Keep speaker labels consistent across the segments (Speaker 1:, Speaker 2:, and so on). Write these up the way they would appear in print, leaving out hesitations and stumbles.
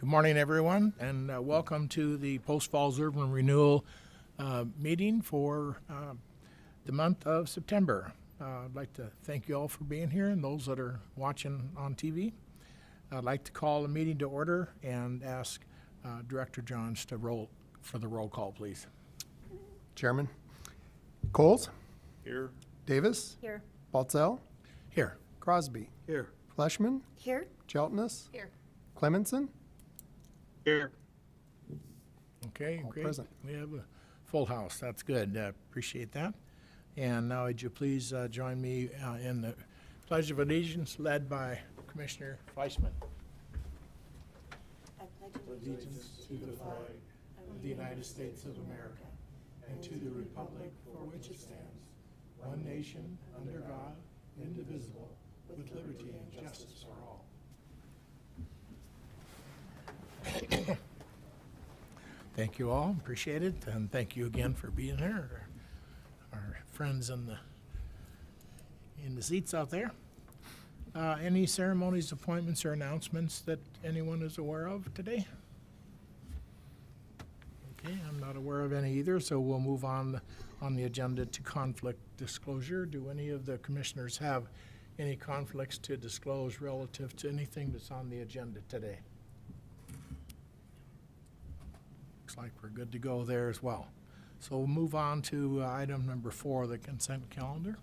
Speaker 1: Good morning, everyone, and welcome to the Post Falls Urban Renewal meeting for the month of September. I'd like to thank you all for being here and those that are watching on TV. I'd like to call the meeting to order and ask Director Johns to roll call, please.
Speaker 2: Chairman Coles?
Speaker 3: Here.
Speaker 2: Davis?
Speaker 4: Here.
Speaker 2: Baltzell?
Speaker 1: Here.
Speaker 2: Crosby?
Speaker 3: Here.
Speaker 2: Fleshman?
Speaker 4: Here.
Speaker 2: Jeltness?
Speaker 4: Here.
Speaker 2: Clemenson?
Speaker 3: Here.
Speaker 1: Okay,
Speaker 2: All
Speaker 1: great.
Speaker 2: present.
Speaker 1: We have a full house. That's good. Appreciate that. And now would you please join me in the Pledge of Allegiance led by Commissioner Fleischman.
Speaker 4: I pledge
Speaker 1: Allegiance to the flag of the United States of America and to the republic for which it stands, one nation, under God, indivisible, with liberty and justice for all. Thank you all, appreciate it, and thank you again for being here. Our friends in the seats out there. Any ceremonies, appointments, or announcements that anyone is aware of today? Okay, I'm not aware of any either, so we'll move on the agenda to conflict disclosure. Do any of the commissioners have any conflicts to disclose relative to anything that's on the agenda today? Looks like we're good to go there as well. So we'll move on to item number 4, the consent calendar.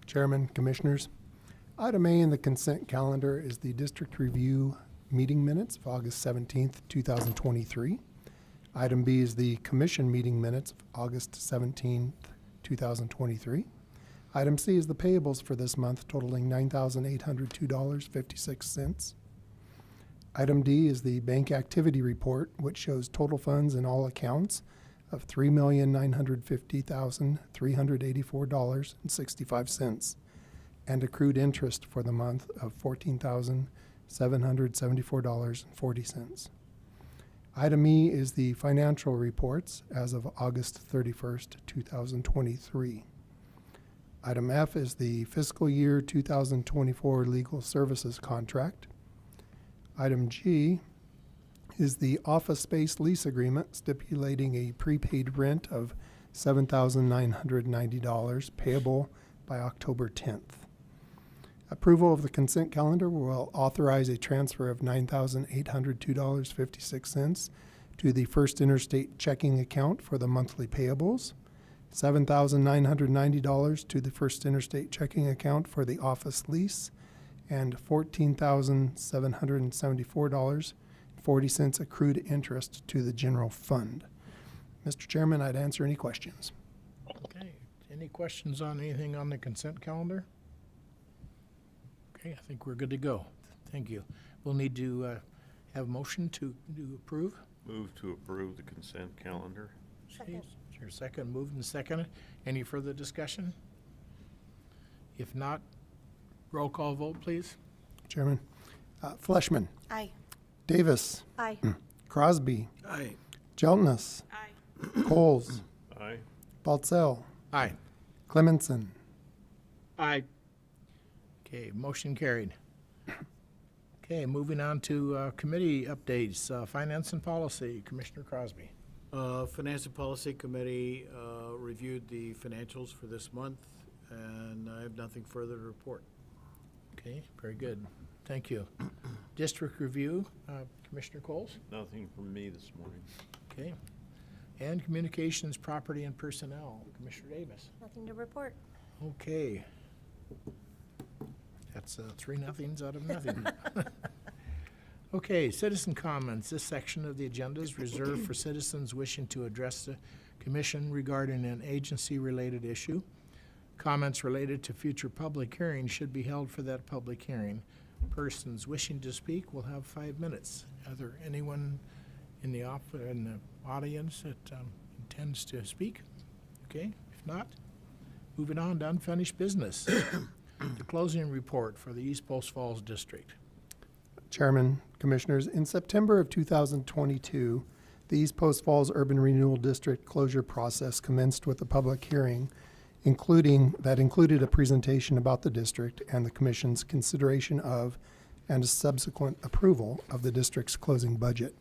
Speaker 2: Chairman, Commissioners, Item A in the consent calendar is the District Review meeting minutes of August 17th, 2023. Item B is the Commission meeting minutes of August 17th, 2023. Item C is the payables for this month totaling $9,802.56. Item D is the bank activity report, which shows total funds in all accounts of $3,950,384.65 and accrued interest for the month of $14,774.40. Item E is the financial reports as of August 31st, 2023. Item F is the fiscal year 2024 legal services contract. Item G is the office space lease agreement stipulating a prepaid rent of $7,990 payable by October 10th. Approval of the consent calendar will authorize a transfer of $9,802.56 to the First Interstate checking account for the monthly payables, $7,990 to the First Interstate checking account for the office lease, and $14,774.40 accrued interest to the general fund. Mr. Chairman, I'd answer any questions.
Speaker 1: Okay, any questions on anything on the consent calendar? Okay, I think we're good to go. Thank you. We'll need to have a motion to approve.
Speaker 3: Move to approve the consent calendar.
Speaker 4: Second.
Speaker 1: Is there a second? Moved and seconded. Any further discussion? If not, roll call vote, please.
Speaker 2: Chairman, Fleshman,
Speaker 4: Aye.
Speaker 2: Davis,
Speaker 4: Aye.
Speaker 2: Crosby,
Speaker 3: Aye.
Speaker 2: Jeltness,
Speaker 4: Aye.
Speaker 2: Coles,
Speaker 3: Aye.
Speaker 2: Baltzell,
Speaker 1: Aye.
Speaker 2: Clemenson.
Speaker 1: Aye. Okay, motion carried. Okay, moving on to committee updates. Finance and Policy, Commissioner Crosby.
Speaker 5: Finance and Policy Committee reviewed the financials for this month, and I have nothing further to report.
Speaker 1: Okay, very good. Thank you. District Review, Commissioner Coles.
Speaker 3: Nothing from me this morning.
Speaker 1: Okay. And Communications, Property, and Personnel, Commissioner Davis.
Speaker 4: Nothing to report.
Speaker 1: Okay. That's 3 nothings out of nothing. Okay, citizen comments. This section of the agenda is reserved for citizens wishing to address the Commission regarding an agency-related issue. Comments related to future public hearings should be held for that public hearing. Persons wishing to speak will have 5 minutes. Are there anyone in the audience that intends to speak? Okay, if not, moving on to unfinished business. The closing report for the East Post Falls District.
Speaker 2: Chairman, Commissioners, in September of 2022, the East Post Falls Urban Renewal District closure process commenced with a public hearing included a presentation about the district and the Commission's consideration of and a subsequent approval of the district's closing budget.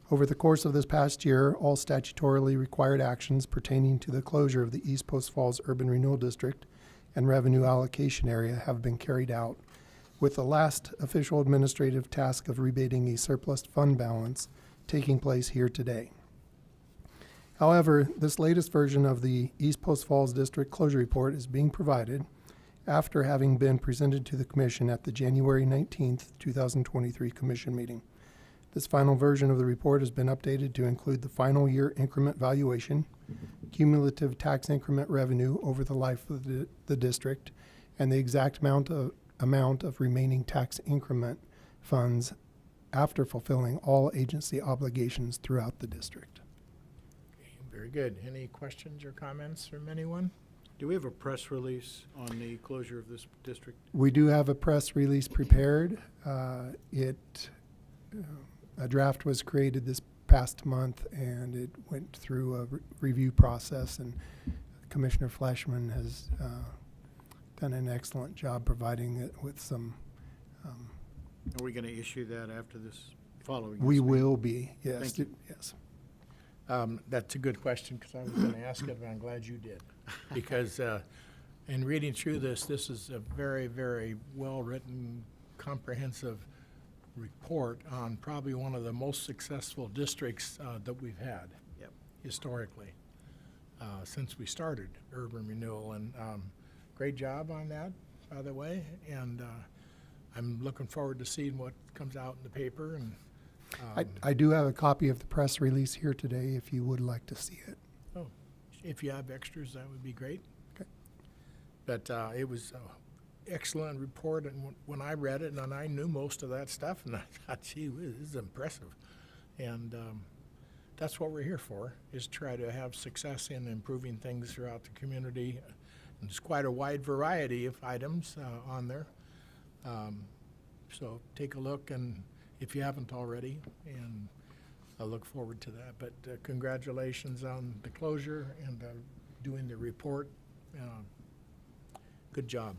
Speaker 2: Over the course of this past year, all statutorily required actions pertaining to the closure of the East Post Falls Urban Renewal District and revenue allocation area have been carried out, with the last official administrative task of rebating a surplus fund balance taking place here today. However, this latest version of the East Post Falls District Closure Report is being provided after having been presented to the Commission at the January 19th, 2023 Commission meeting. This final version of the report has been updated to include the final year increment valuation, cumulative tax increment revenue over the life of the district, and the exact amount of remaining tax increment funds after fulfilling all agency obligations throughout the district.
Speaker 1: Very good. Any questions or comments from anyone?
Speaker 5: Do we have a press release on the closure of this district?
Speaker 2: We do have a press release prepared. A draft was created this past month, and it went through a review process, and Commissioner Fleshman has done an excellent job providing it with some.
Speaker 5: Are we going to issue that after this, following?
Speaker 2: We
Speaker 5: this meeting?
Speaker 2: will be, yes.
Speaker 5: Thank you.
Speaker 2: Yes.
Speaker 1: That's a good question, because I was going to ask it, but I'm glad you did. Because in reading through this is a very, very well-written, comprehensive report on probably one of the most successful districts that we've had.
Speaker 5: Yep.
Speaker 1: Historically, since we started urban renewal. And great job on that, by the way. And I'm looking forward to seeing what comes out in the paper. And
Speaker 2: I do have a copy of the press release here today if you would like to see it.
Speaker 1: oh, if you have extras, that would be great.
Speaker 2: Okay.
Speaker 1: But it was an excellent report, and when I read it, and I knew most of that stuff, and I thought, gee whiz, this is impressive. And that's what we're here for, is try to have success in improving things throughout the community. And there's quite a wide variety of items on there. So take a look, and if you haven't already, and I look forward to that. But congratulations on the closure and doing the report. Good job.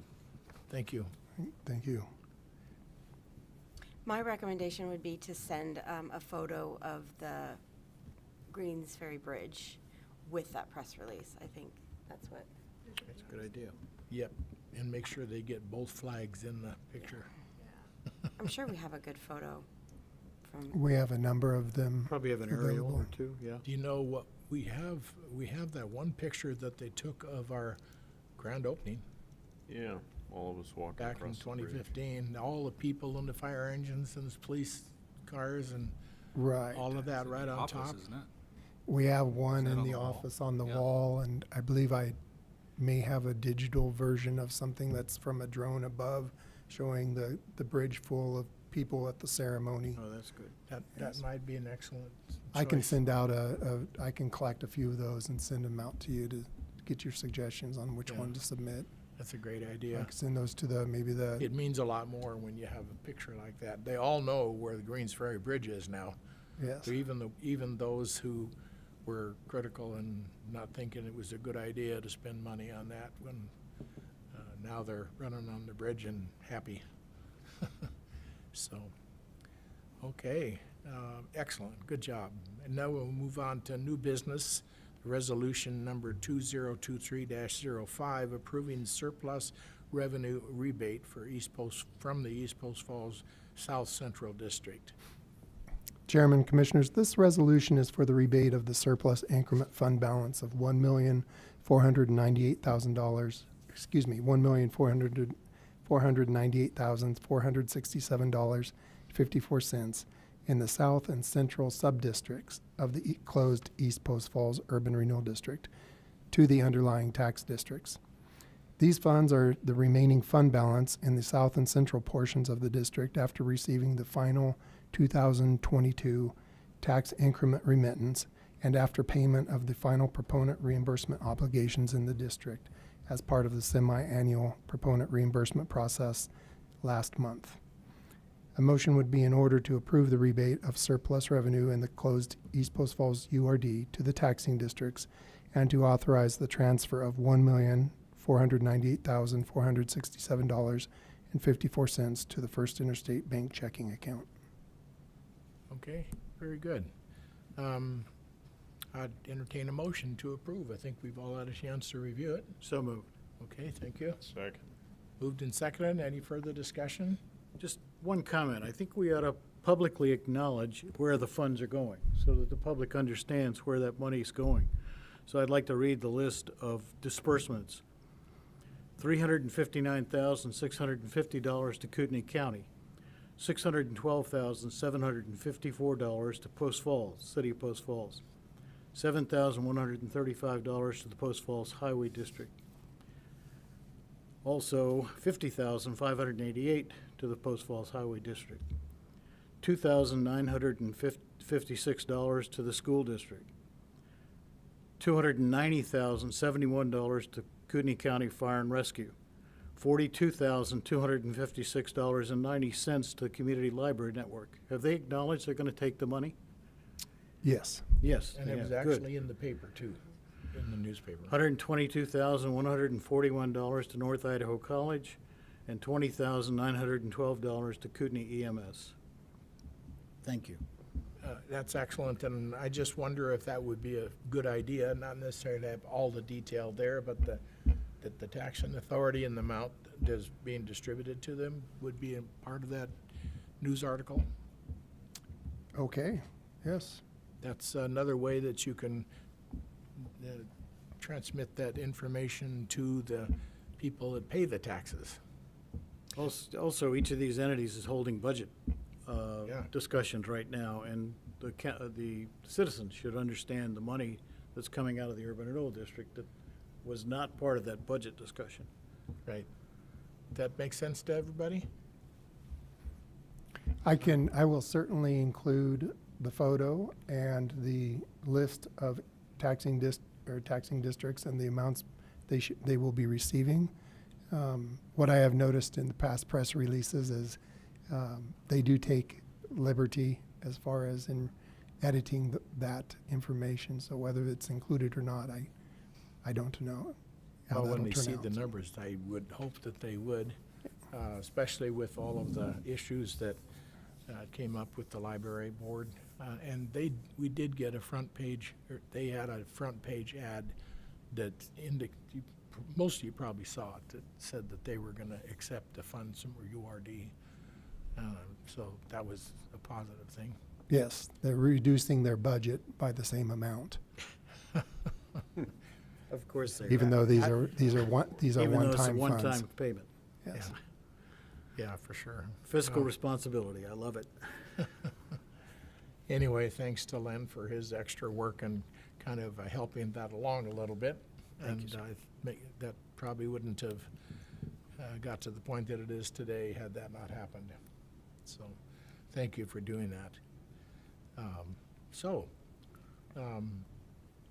Speaker 1: Thank you.
Speaker 2: Thank you.
Speaker 4: My recommendation would be to send a photo of the Greens Ferry Bridge with that press release. I think that's what.
Speaker 5: That's a good idea.
Speaker 1: Yep, and make sure they get both flags in the picture.
Speaker 4: I'm sure we have a good photo from.
Speaker 2: We have a number of them.
Speaker 5: Probably have an aerial
Speaker 2: available.
Speaker 5: or two, yeah.
Speaker 1: Do you know what we have? We have that one picture that they took of our grand opening
Speaker 3: Yeah, all of us walking
Speaker 1: back in
Speaker 3: across the bridge.
Speaker 1: 2015. All the people in the fire engines and the police cars and
Speaker 2: Right.
Speaker 1: all of that right on top.
Speaker 6: Office, isn't it?
Speaker 2: We have one
Speaker 6: Is that
Speaker 2: in
Speaker 6: on
Speaker 2: the
Speaker 6: the wall?
Speaker 2: office on the
Speaker 6: Yeah.
Speaker 2: wall, and I believe I may have a digital version of something that's from a drone above showing the bridge full of people at the ceremony.
Speaker 5: Oh, that's good.
Speaker 1: That
Speaker 2: Yes.
Speaker 1: might be an excellent
Speaker 2: I can
Speaker 1: choice.
Speaker 2: send out I can collect a few of those and send them out to you to get your suggestions on which
Speaker 1: Yeah.
Speaker 2: one to submit.
Speaker 1: That's a great
Speaker 2: I
Speaker 1: idea.
Speaker 2: can send those to maybe the,
Speaker 1: It means a lot more when you have a picture like that. They all know where the Greens Ferry Bridge is now.
Speaker 2: yes.
Speaker 1: So even those who were critical and not thinking it was a good idea to spend money on that, when now they're running on the bridge and happy. So, okay, excellent, good job. And now we'll move on to new business. Resolution number 2023-05, approving surplus revenue rebate for from the East Post Falls South Central District.
Speaker 2: Chairman, Commissioners, this resolution is for the rebate of the surplus increment fund balance of $1,498,000, $1,498,467.54 in the South and Central Subdistricts of the closed East Post Falls Urban Renewal District to the underlying tax districts. These funds are the remaining fund balance in the South and Central portions of the district after receiving the final 2022 tax increment remittance and after payment of the final proponent reimbursement obligations in the district as part of the semi-annual proponent reimbursement process last month. A motion would be in order to approve the rebate of surplus revenue in the closed East Post Falls URD to the taxing districts and to authorize the transfer of $1,498,467 $1.54 to the First Interstate Bank checking account.
Speaker 1: Okay, very good. I'd entertain a motion to approve. I think we've all had a chance to review it.
Speaker 5: So moved.
Speaker 1: Okay, thank you.
Speaker 3: Second.
Speaker 1: Moved and seconded. Any further discussion?
Speaker 5: Just one comment. I think we ought to publicly acknowledge where the funds are going so that the public understands where that money's going. So I'd like to read the list of disbursements. $359,650 to Kootenai County. $612,754 to Post Falls, City of Post Falls. $7,135 to the Post Falls Highway District. Also, $50,588 to the Post Falls Highway District. $2,956 to the school district. $290,071 to Kootenai County Fire and Rescue. $42,256.90 to the Community Library Network. Have they acknowledged they're going to take the money?
Speaker 2: Yes.
Speaker 5: Yes.
Speaker 1: And it
Speaker 5: they
Speaker 1: was
Speaker 5: have. Good.
Speaker 1: actually in the paper too, in the newspaper.
Speaker 5: $122,141 to North Idaho College and $20,912 to Kootenai EMS. Thank you.
Speaker 1: That's excellent, and I just wonder if that would be a good idea, not necessarily to have all the detail there, but that the taxing authority and the amount that is being distributed to them would be a part of that news article.
Speaker 2: Okay, yes.
Speaker 1: That's another way that you can transmit that information to the people that pay the taxes.
Speaker 5: Also, each of these entities is holding budget
Speaker 1: Yeah.
Speaker 5: discussions right now, and the citizens should understand the money that's coming out of the urban renewal district that was not part of that budget discussion.
Speaker 1: Right. That makes sense to everybody?
Speaker 2: I will certainly include the photo and the list of taxing districts and the amounts they will be receiving. What I have noticed in the past press releases is they do take liberty as far as in editing that information. So whether it's included or not, I don't know how
Speaker 1: Well, when
Speaker 2: that'll
Speaker 1: they
Speaker 2: turn
Speaker 1: see
Speaker 2: out.
Speaker 1: the numbers, I would hope that they would, especially with all of the issues that came up with the library board. And we did get a front page, or they had a front page ad that most of you probably saw it, that said that they were going to accept the funds from URD. So that was a positive thing.
Speaker 2: Yes, they're reducing their budget by the same amount,
Speaker 5: Of course they
Speaker 2: even though these are
Speaker 5: even though it's a
Speaker 2: one-time funds.
Speaker 5: one-time payment.
Speaker 2: Yes.
Speaker 1: Yeah, for sure.
Speaker 5: Fiscal responsibility, I love it.
Speaker 1: Anyway, thanks to Len for his extra work and kind of helping that along a little bit.
Speaker 5: Thank you,
Speaker 1: And
Speaker 5: sir.
Speaker 1: that probably wouldn't have got to the point that it is today had that not happened. So, thank you for doing that.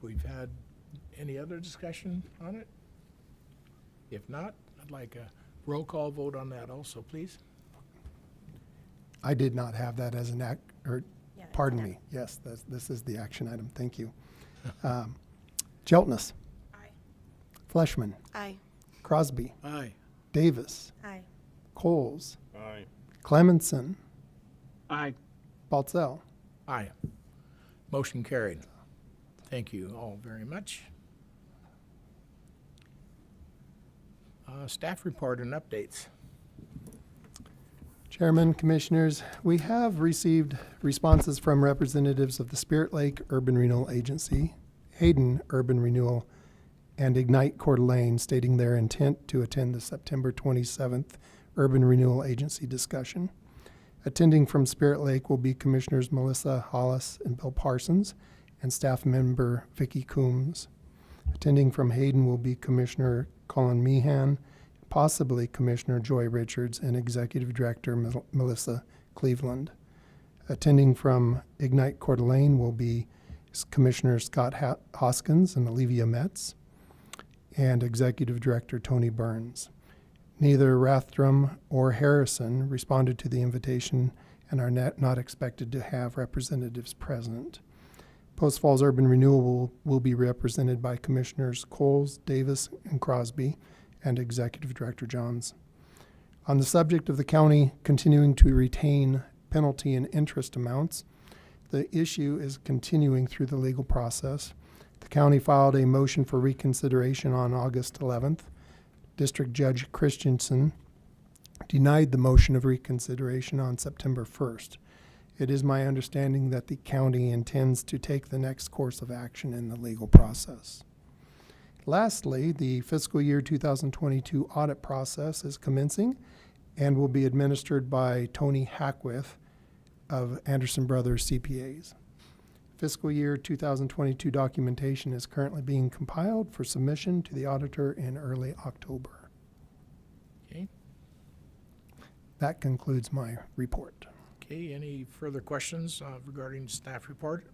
Speaker 1: We've had any other discussion on it? If not, I'd like a roll call vote on that also, please.
Speaker 2: I did not have that as an act, or,
Speaker 4: Yeah, it's
Speaker 2: pardon
Speaker 4: done.
Speaker 2: me, yes, this is the action item, thank you. Jeltness,
Speaker 4: Aye.
Speaker 2: Fleshman,
Speaker 4: Aye.
Speaker 2: Crosby,
Speaker 5: Aye.
Speaker 2: Davis,
Speaker 4: Aye.
Speaker 2: Coles,
Speaker 3: Aye.
Speaker 2: Clemenson,
Speaker 5: Aye.
Speaker 2: Baltzell.
Speaker 1: Aye. Motion carried. Thank you all very much. Staff report and updates.
Speaker 2: Chairman, Commissioners, we have received responses from representatives of the Spirit Lake Urban Renewal Agency, Hayden Urban Renewal, and Ignite Coeur d'Alene stating their intent to attend the September 27th Urban Renewal Agency discussion. Attending from Spirit Lake will be Commissioners Melissa Hollis and Bill Parsons and staff member Vicki Coombs. Attending from Hayden will be Commissioner Colin Meehan, possibly Commissioner Joy Richards, and Executive Director Melissa Cleveland. Attending from Ignite Coeur d'Alene will be Commissioner Scott Hoskins and Olivia Metz, and Executive Director Tony Burns. Neither Rathdrum or Harrison responded to the invitation and are not expected to have representatives present. Post Falls Urban Renewal will be represented by Commissioners Coles, Davis, and Crosby, and Executive Director Johns. On the subject of the county continuing to retain penalty and interest amounts, the issue is continuing through the legal process. The county filed a motion for reconsideration on August 11th. District Judge Christensen denied the motion of reconsideration on September 1st. It is my understanding that the county intends to take the next course of action in the legal process. Lastly, the fiscal year 2022 audit process is commencing and will be administered by Tony Hackwith of Anderson Brothers CPAs. Fiscal year 2022 documentation is currently being compiled for submission to the auditor in early October.
Speaker 1: Okay.
Speaker 2: That concludes my report.
Speaker 1: Okay, any further questions regarding staff report?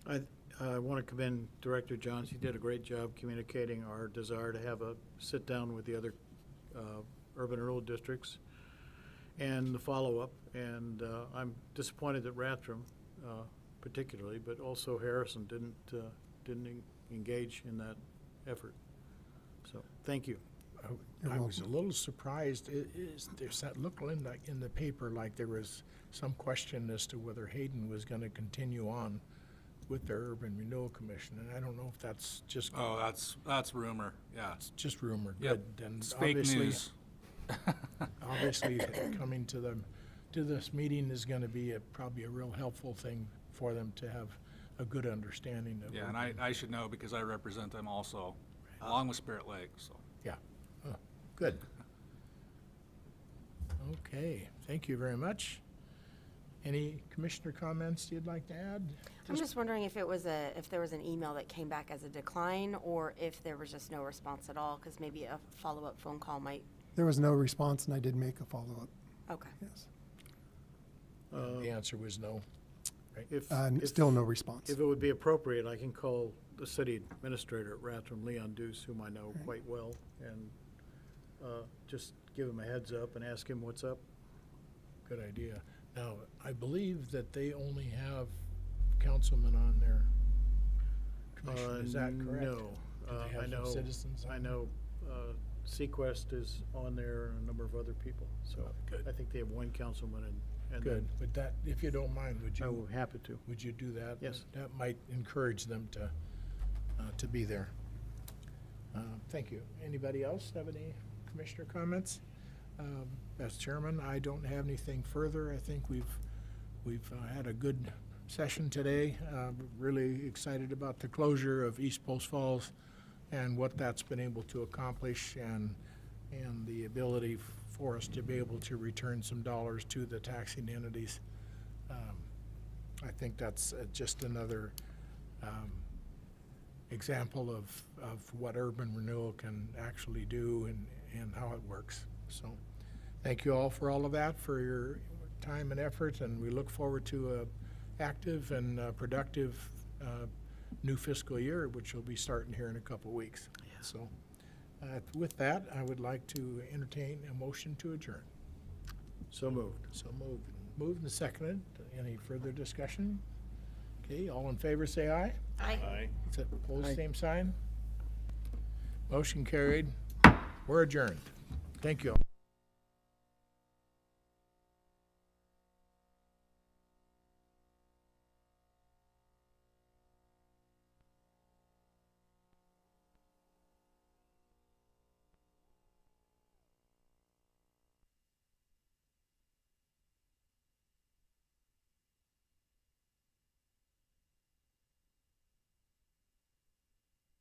Speaker 5: I want to commend Director Johns. He did a great job communicating our desire to have a sit-down with the other urban rural districts and the follow-up. And I'm disappointed that Rathdrum particularly, but also Harrison didn't engage in that effort. So, thank you.
Speaker 2: You're
Speaker 1: I was a
Speaker 2: welcome.
Speaker 1: little surprised. There's that look in the paper like there was some question as to whether Hayden was going to continue on with the Urban Renewal Commission, and I don't know if that's just
Speaker 6: Oh, that's rumor, yeah.
Speaker 1: it's just rumor.
Speaker 6: Yep.
Speaker 1: Good. And
Speaker 6: It's fake news.
Speaker 1: obviously, coming to this meeting is going to be probably a real helpful thing for them to have a good understanding of.
Speaker 6: Yeah, and I should know because I represent them also, along with Spirit Lake, so.
Speaker 1: Yeah. Oh, good. Okay, thank you very much. Any commissioner comments you'd like to add?
Speaker 4: I'm just wondering if there was an email that came back as a decline, or if there was just no response at all, because maybe a follow-up phone call might,
Speaker 2: There was no response, and I did make a follow-up,
Speaker 4: okay.
Speaker 2: yes.
Speaker 1: The answer was no.
Speaker 5: If
Speaker 2: Still no response.
Speaker 5: If it would be appropriate, I can call the city administrator at Rathdrum, Leon Deuce, whom I know quite well, and just give him a heads up and ask him what's up.
Speaker 1: Good idea. Now, I believe that they only have councilmen on their commission. Is that correct?
Speaker 5: No.
Speaker 1: Do they have
Speaker 5: I
Speaker 1: some
Speaker 5: know.
Speaker 1: citizens on
Speaker 5: I
Speaker 1: there?
Speaker 5: know Sequest is on there and a number of other people. So
Speaker 1: Good.
Speaker 5: I think they have one councilman and
Speaker 1: Good, but that, if you don't mind,
Speaker 5: I will be happy to.
Speaker 1: would you do that?
Speaker 5: Yes.
Speaker 1: That might encourage them to be there. Thank you. Anybody else have any commissioner comments? As chairman, I don't have anything further. I think we've had a good session today. Really excited about the closure of East Post Falls and what that's been able to accomplish, and the ability for us to be able to return some dollars to the taxing entities. I think that's just another example of what urban renewal can actually do and how it works. So thank you all for all of that, for your time and effort, and we look forward to a active and productive new fiscal year, which will be starting here in a couple weeks. So with that, I would like to entertain a motion to adjourn.
Speaker 5: So moved.
Speaker 1: So moved and seconded. Any further discussion? Okay, all in favor say aye.
Speaker 3: Aye.
Speaker 1: Opposed, same sign. Motion carried. We're adjourned. Thank you all.